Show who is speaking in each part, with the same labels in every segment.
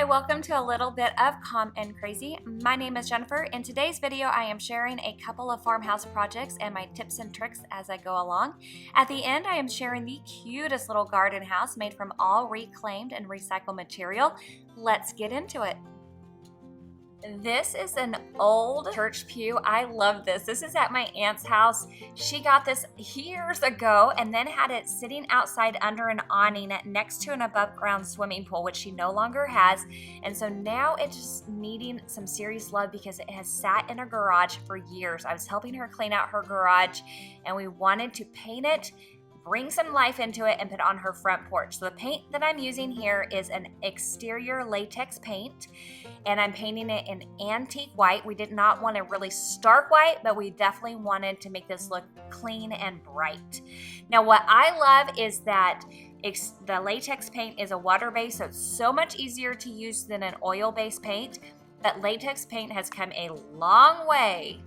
Speaker 1: welcome to a little bit of Calm and Crazy. My name is Jennifer. In today's video, I am sharing a couple of farmhouse projects and my tips and tricks as I go along. At the end, I am sharing the cutest little garden house made from all reclaimed and recycled material. Let's get into it. This is an old church pew. I love this. This is at my aunt's house. She got this years ago and then had it sitting outside under an awning next to an above ground swimming pool, which she no longer has. And so now it's just needing some serious love because it has sat in a garage for years. I was helping her clean out her garage and we wanted to paint it, bring some life into it, and put it on her front porch. So the paint that I'm using here is an exterior latex paint, and I'm painting it in antique white. We did not want a really stark white, but we definitely wanted to make this look clean and bright. Now what I love is that the latex paint is a water-based, so it's so much easier to use than an oil-based paint. But latex paint has come a long way,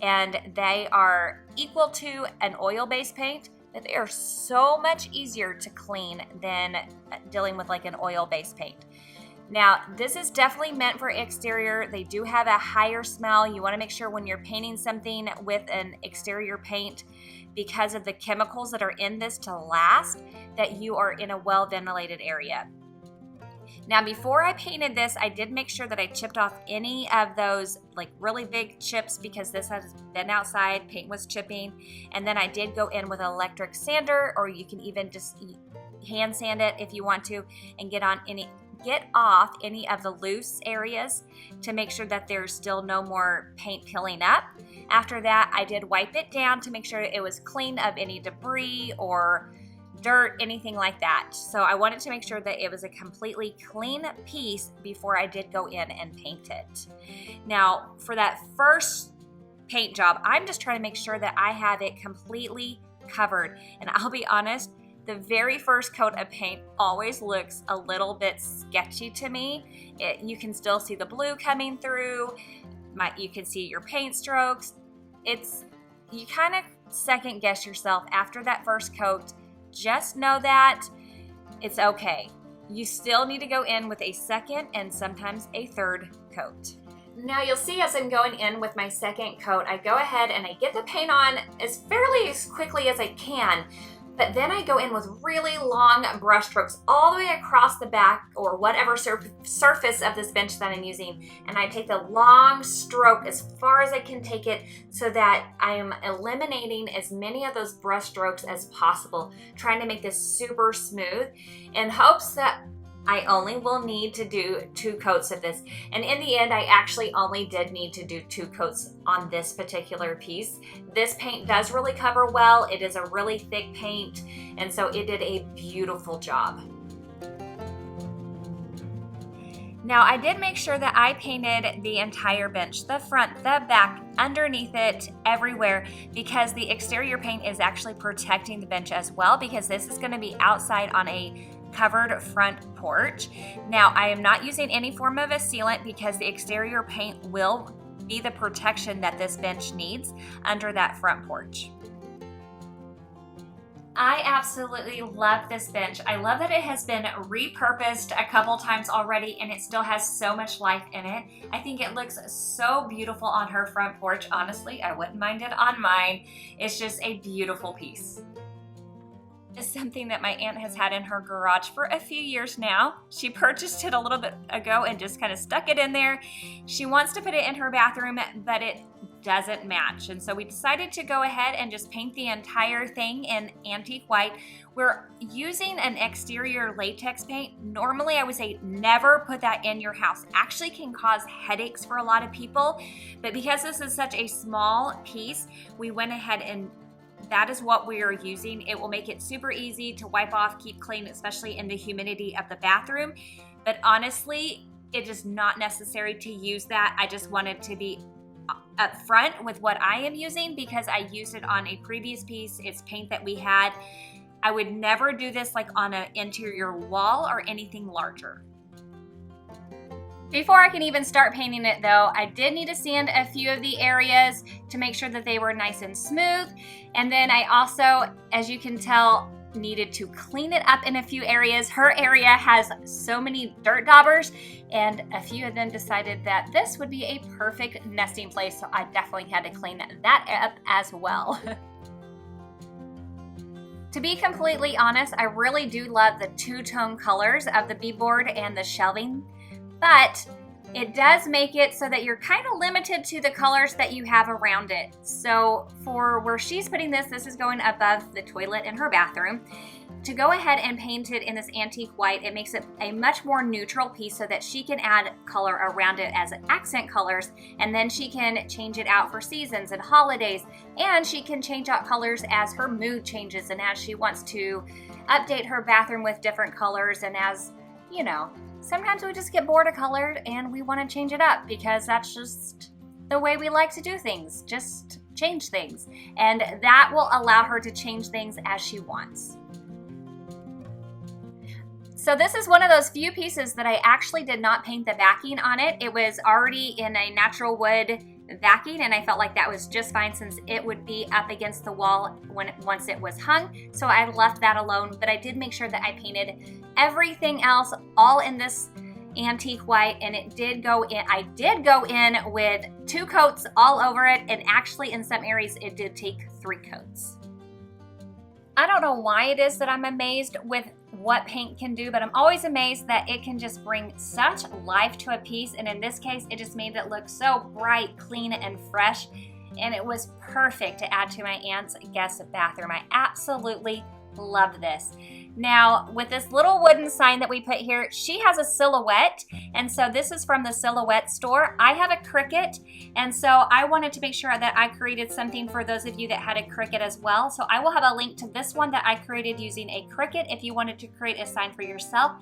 Speaker 1: and they are equal to an oil-based paint, but they are so much easier to clean than dealing with like an oil-based paint. Now, this is definitely meant for exterior. They do have a higher smell. You want to make sure when you're painting something with an exterior paint, because of the chemicals that are in this to last, that you are in a well-ventilated area. Now, before I painted this, I did make sure that I chipped off any of those like really big chips because this has been outside, paint was chipping. And then I did go in with an electric sander, or you can even just hand sand it if you want to, and get off any of the loose areas to make sure that there's still no more paint peeling up. After that, I did wipe it down to make sure it was clean of any debris or dirt, anything like that. So I wanted to make sure that it was a completely clean piece before I did go in and paint it. Now, for that first paint job, I'm just trying to make sure that I have it completely covered. And I'll be honest, the very first coat of paint always looks a little bit sketchy to me. You can still see the blue coming through. You can see your paint strokes. You kind of second guess yourself after that first coat. Just know that it's okay. You still need to go in with a second and sometimes a third coat. Now you'll see as I'm going in with my second coat, I go ahead and I get the paint on as quickly as I can. But then I go in with really long brush strokes all the way across the back or whatever surface of this bench that I'm using. And I take the long stroke as far as I can take it so that I am eliminating as many of those brush strokes as possible, trying to make this super smooth in hopes that I only will need to do 2 coats of this. And in the end, I actually only did need to do 2 coats on this particular piece. This paint does really cover well. It is a really thick paint, and so it did a beautiful job. Now, I did make sure that I painted the entire bench, the front, the back, underneath it, everywhere, because the exterior paint is actually protecting the bench as well, because this is going to be outside on a covered front porch. Now, I am not using any form of a sealant because the exterior paint will be the protection that this bench needs under that front porch. I absolutely love this bench. I love that it has been repurposed a couple times already and it still has so much life in it. I think it looks so beautiful on her front porch. Honestly, I wouldn't mind it on mine. It's just a beautiful piece. Is something that my aunt has had in her garage for a few years now. She purchased it a little bit ago and just kind of stuck it in there. She wants to put it in her bathroom, but it doesn't match. And so we decided to go ahead and just paint the entire thing in antique white. We're using an exterior latex paint. Normally I would say never put that in your house. Actually can cause headaches for a lot of people. But because this is such a small piece, we went ahead and that is what we are using. It will make it super easy to wipe off, keep clean, especially in the humidity of the bathroom. But honestly, it is not necessary to use that. I just wanted to be upfront with what I am using because I used it on a previous piece. It's paint that we had. I would never do this like on an interior wall or anything larger. Before I can even start painting it though, I did need to sand a few of the areas to make sure that they were nice and smooth. And then I also, as you can tell, needed to clean it up in a few areas. Her area has so many dirt daubers, and a few of them decided that this would be a perfect nesting place, so I definitely had to clean that up as well. To be completely honest, I really do love the two-tone colors of the beadboard and the shelving, but it does make it so that you're kind of limited to the colors that you have around it. So for where she's putting this, this is going above the toilet in her bathroom. To go ahead and paint it in this antique white, it makes it a much more neutral piece so that she can add color around it as accent colors, and then she can change it out for seasons and holidays, and she can change out colors as her mood changes and as she wants to update her bathroom with different colors. And as you know, sometimes we just get bored of color and we want to change it up because that's just the way we like to do things, just change things, and that will allow her to change things as she wants. So this is one of those few pieces that I actually did not paint the backing on it. It was already in a natural wood backing, and I felt like that was just fine since it would be up against the wall once it was hung. So I left that alone, but I did make sure that I painted everything else all in this antique white, and it did go in. I did go in with 2 coats all over it, and actually in some areas it did take 3 coats. I don't know why it is that I'm amazed with what paint can do, but I'm always amazed that it can just bring such life to a piece, and in this case it just made it look so bright, clean, and fresh, and it was perfect to add to my aunt's guest bathroom. I absolutely love this. Now with this little wooden sign that we put here, she has a silhouette, and so this is from the Silhouette store. I have a CRICUT, and so I wanted to make sure that I created something for those of you that had a CRICUT as well. So I will have a link to this one that I created using a CRICUT if you wanted to create a sign for yourself.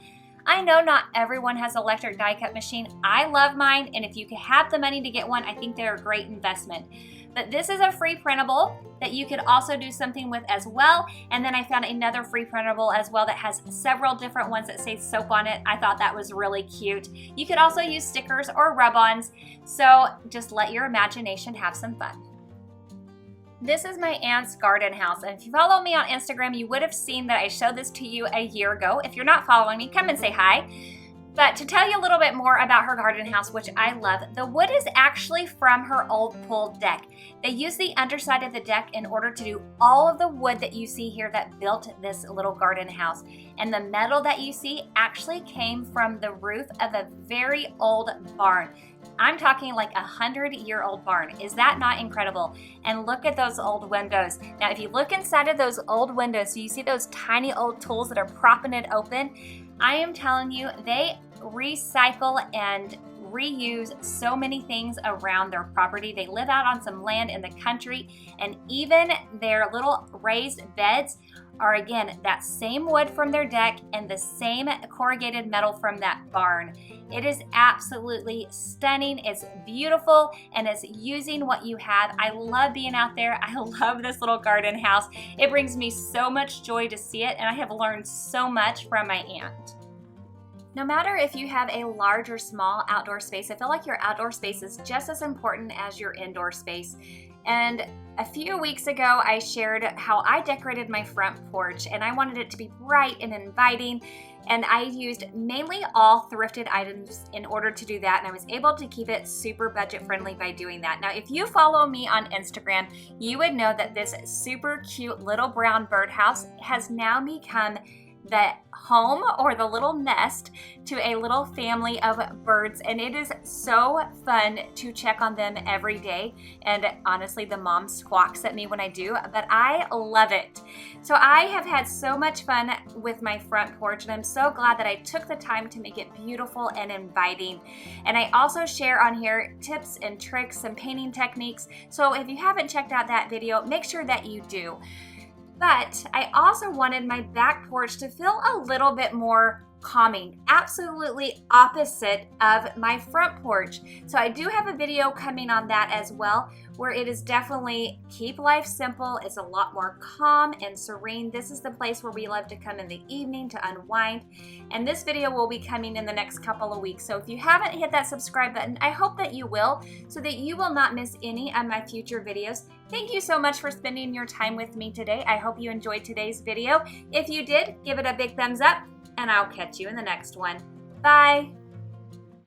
Speaker 1: I know not everyone has an electric die cut machine. I love mine, and if you could have the money to get one, I think they're a great investment. But this is a free printable that you could also do something with as well. And then I found another free printable as well that has several different ones that say soap on it. I thought that was really cute. You could also use stickers or rub-ons. So just let your imagination have some fun. This is my aunt's garden house, and if you follow me on Instagram, you would have seen that I showed this to you a year ago. If you're not following me, come and say hi. But to tell you a little bit more about her garden house, which I love, the wood is actually from her old pulled deck. They used the underside of the deck in order to do all of the wood that you see here that built this little garden house. And the metal that you see actually came from the roof of a very old barn. I'm talking like 100-year-old barn. Is that not incredible? And look at those old windows. Now, if you look inside of those old windows, so you see those tiny old tools that are propping it open, I am telling you, they recycle and reuse so many things around their property. They live out on some land in the country, and even their little raised beds are, again, that same wood from their deck and the same corrugated metal from that barn. It is absolutely stunning. It's beautiful, and it's using what you have. I love being out there. I love this little garden house. It brings me so much joy to see it, and I have learned so much from my aunt. No matter if you have a large or small outdoor space, I feel like your outdoor space is just as important as your indoor space. And a few weeks ago, I shared how I decorated my front porch, and I wanted it to be bright and inviting, and I used mainly all thrifted items in order to do that, and I was able to keep it super budget friendly by doing that. Now, if you follow me on Instagram, you would know that this super cute little brown birdhouse has now become the home or the little nest to a little family of birds, and it is so fun to check on them every day. And honestly, the mom squawks at me when I do, but I love it. So I have had so much fun with my front porch, and I'm so glad that I took the time to make it beautiful and inviting. And I also share on here tips and tricks and painting techniques, so if you haven't checked out that video, make sure that you do. But I also wanted my back porch to feel a little bit more calming, absolutely opposite of my front porch. So I do have a video coming on that as well, where it is definitely keep life simple. It's a lot more calm and serene. This is the place where we love to come in the evening to unwind. And this video will be coming in the next couple of weeks. So if you haven't hit that subscribe button, I hope that you will, so that you will not miss any of my future videos. Thank you so much for spending your time with me today. I hope you enjoyed today's video. If you did, give it a big thumbs up, and I'll catch you in the next one. Bye!